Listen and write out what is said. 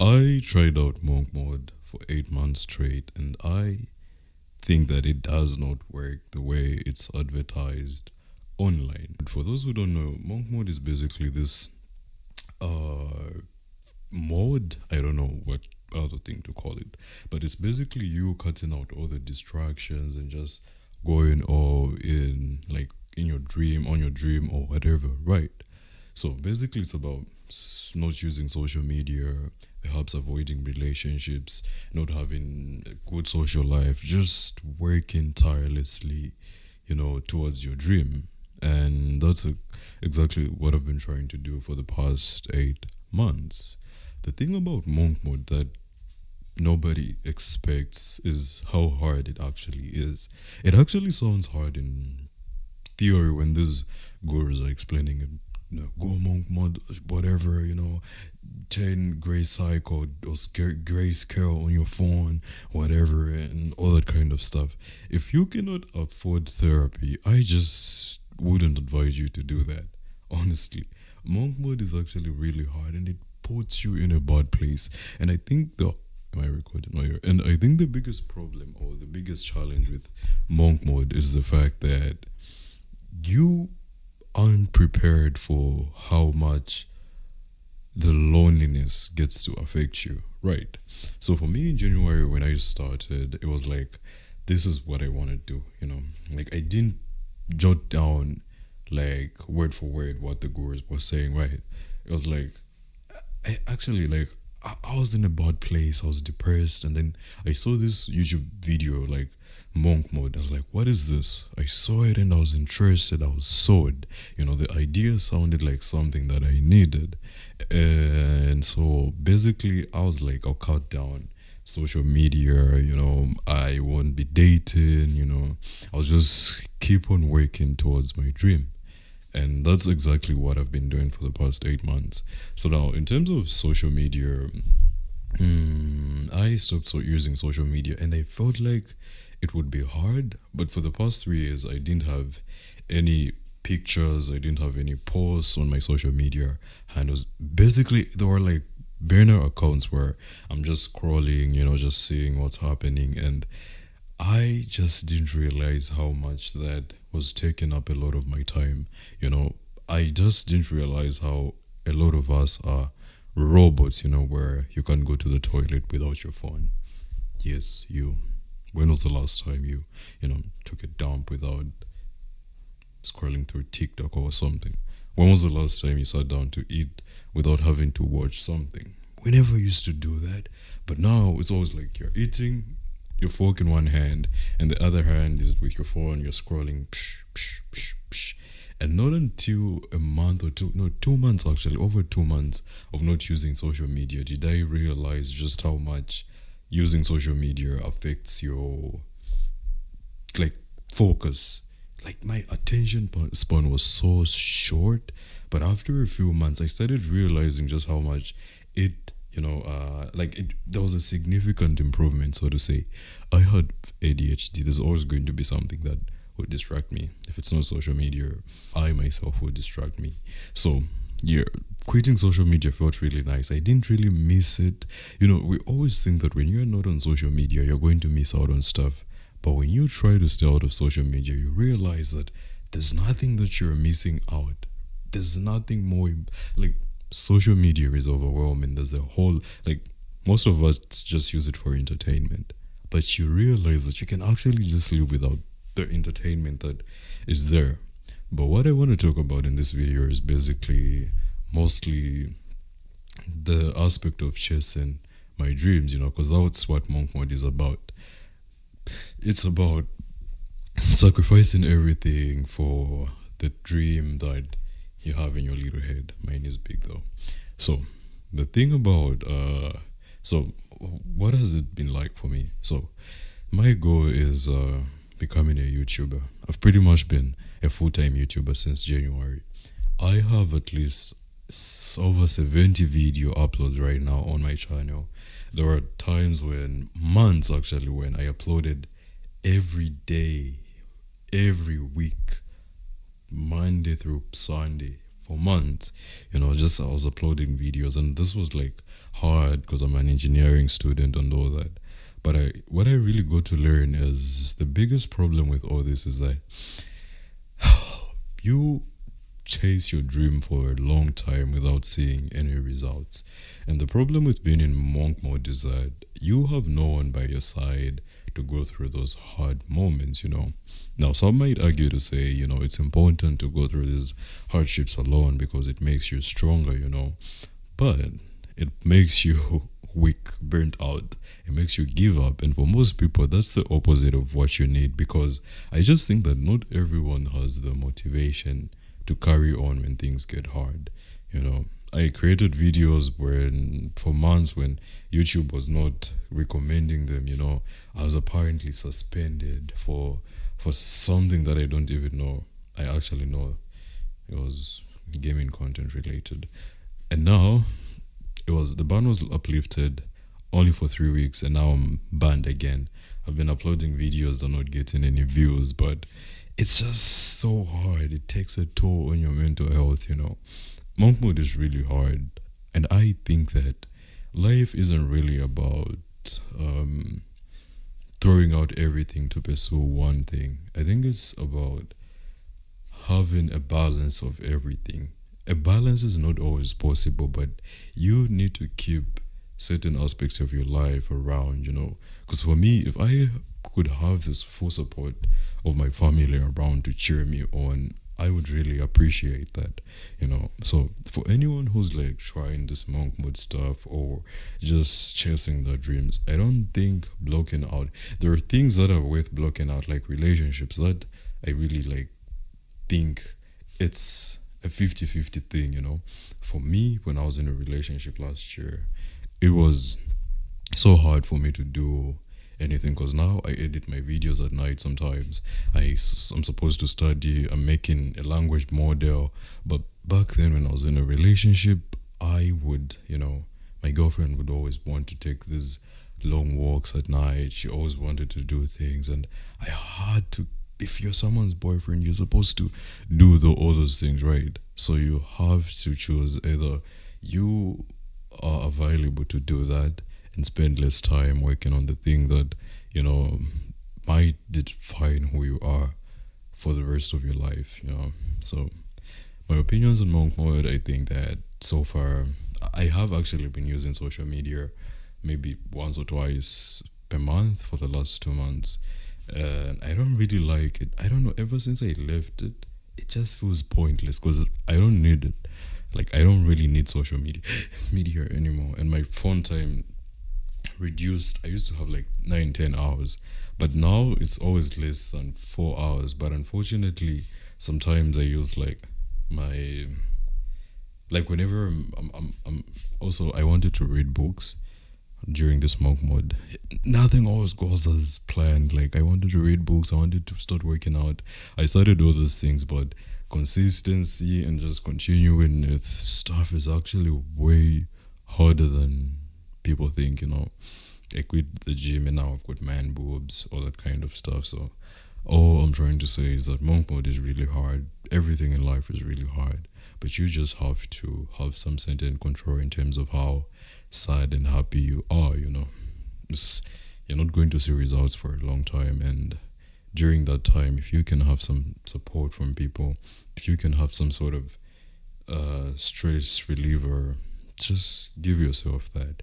I tried out monk mode for 8 months straight, and I think that it does not work the way it's advertised online. For those who don't know, monk mode is basically this uh mode. I don't know what other thing to call it, but it's basically you cutting out all the distractions and just going all in, like in your dream, on your dream, or whatever, right? So basically, it's about not using social media, perhaps avoiding relationships, not having a good social life, just working tirelessly, towards your dream. And that's exactly what I've been trying to do for the past 8 months. The thing about monk mode that nobody expects is how hard it actually is. It actually sounds hard in theory when these gurus are explaining it. Go monk mode, whatever, 10 gray cycle or gray scale on your phone, whatever, and all that kind of stuff. If you cannot afford therapy, I just wouldn't advise you to do that. Honestly, monk mode is actually really hard, and it puts you in a bad place. And I think the Am I recording? Oh, yeah. And I think the biggest problem or the biggest challenge with monk mode is the fact that you aren't prepared for how much the loneliness gets to affect you, right? So for me in January when I started, it was like, this is what I want to do. Like I didn't jot down like word for word what the gurus were saying, right? It was like, I actually like I was in a bad place. I was depressed, and then I saw this YouTube video like monk mode. I was like, "What is this?" I saw it, and I was interested. I was sold. The idea sounded like something that I needed, and so basically, I was like, "I'll cut down social media. I won't be dating. I'll just keep on working towards my dream." And that's exactly what I've been doing for the past 8 months. So now, in terms of social media, I stopped using social media, and I felt like it would be hard. But for the past 3 years, I didn't have any pictures, I didn't have any posts on my social media handles. Basically, there were like burner accounts where I'm just scrolling, just seeing what's happening. And I just didn't realize how much that was taking up a lot of my time. I just didn't realize how a lot of us are robots, where you can go to the toilet without your phone. Yes, you. When was the last time you took a dump without scrolling through TikTok or something? When was the last time you sat down to eat without having to watch something? We never used to do that. But now it's always like you're eating, your fork in one hand, and the other hand is with your phone, you're scrolling, psh, psh, psh, psh. And not until a month or two, no, 2 months actually, over 2 months of not using social media, did I realize just how much using social media affects your, like, focus. Like, my attention span was so short, but after a few months, I started realizing just how much it there was a significant improvement, so to say. I had ADHD. There's always going to be something that would distract me. If it's not social media, I myself would distract me. So yeah, quitting social media felt really nice. I didn't really miss it. We always think that when you're not on social media, you're going to miss out on stuff. But when you try to stay out of social media, you realize that there's nothing that you're missing out. There's nothing more like social media is overwhelming. There's a whole, like, most of us just use it for entertainment, but you realize that you can actually just live without the entertainment that is there. But what I want to talk about in this video is basically mostly the aspect of chasing my dreams, because that's what monk mode is about. It's about sacrificing everything for the dream that you have in your little head. Mine is big though. So the thing about so what has it been like for me? So my goal is becoming a YouTuber. I've pretty much been a full-time YouTuber since January. I have at least over 70 video uploads right now on my channel. There were times when, months actually, when I uploaded every day, every week, Monday through Sunday, for months. Just I was uploading videos, and this was like hard because I'm an engineering student and all that. But what I really got to learn is the biggest problem with all this is that you chase your dream for a long time without seeing any results. And the problem with being in monk mode is that you have no one by your side to go through those hard moments. Now, some might argue to say, it's important to go through these hardships alone because it makes you stronger. But it makes you weak, burnt out. It makes you give up. And for most people, that's the opposite of what you need, because I just think that not everyone has the motivation to carry on when things get hard. I created videos when for months when YouTube was not recommending them. I was apparently suspended for something that I don't even know. I actually know it was gaming content related. And now the ban was uplifted only for 3 weeks, and now I'm banned again. I've been uploading videos that are not getting any views, but it's just so hard. It takes a toll on your mental health. Monk mode is really hard, and I think that life isn't really about throwing out everything to pursue one thing. I think it's about having a balance of everything. A balance is not always possible, but you need to keep certain aspects of your life around. Because for me, if I could have this full support of my family around to cheer me on, I would really appreciate that. So for anyone who's like trying this monk mode stuff or just chasing their dreams, I don't think blocking out, there are things that are worth blocking out, like relationships, that I really like think it's a 50-50 thing. For me, when I was in a relationship last year, it was so hard for me to do anything because now I edit my videos at night sometimes. I'm supposed to study, I'm making a language model. But back then, when I was in a relationship, I would, my girlfriend would always want to take these long walks at night. She always wanted to do things, and I had to. If you're someone's boyfriend, you're supposed to do all those things, right? So you have to choose either you are available to do that and spend less time working on the thing that, might define who you are for the rest of your life. So my opinions on monk mode, I think that so far I have actually been using social media maybe once or twice per month for the last 2 months. And I don't really like it. I don't know, ever since I left it, it just feels pointless because I don't need it. Like, I don't really need social media anymore. And my phone time reduced. I used to have like 9-10 hours, but now it's always less than 4 hours. But unfortunately, sometimes I use like my, like whenever I'm also, I wanted to read books during this monk mode. Nothing always goes as planned. Like, I wanted to read books, I wanted to start working out, I started all those things, but consistency and just continuing with stuff is actually way harder than people think. I quit the gym and now I've got man boobs, all that kind of stuff. So all I'm trying to say is that monk mode is really hard. Everything in life is really hard, but you just have to have some certain control in terms of how sad and happy you are. You're not going to see results for a long time, and during that time, if you can have some support from people, if you can have some sort of stress reliever, just give yourself that.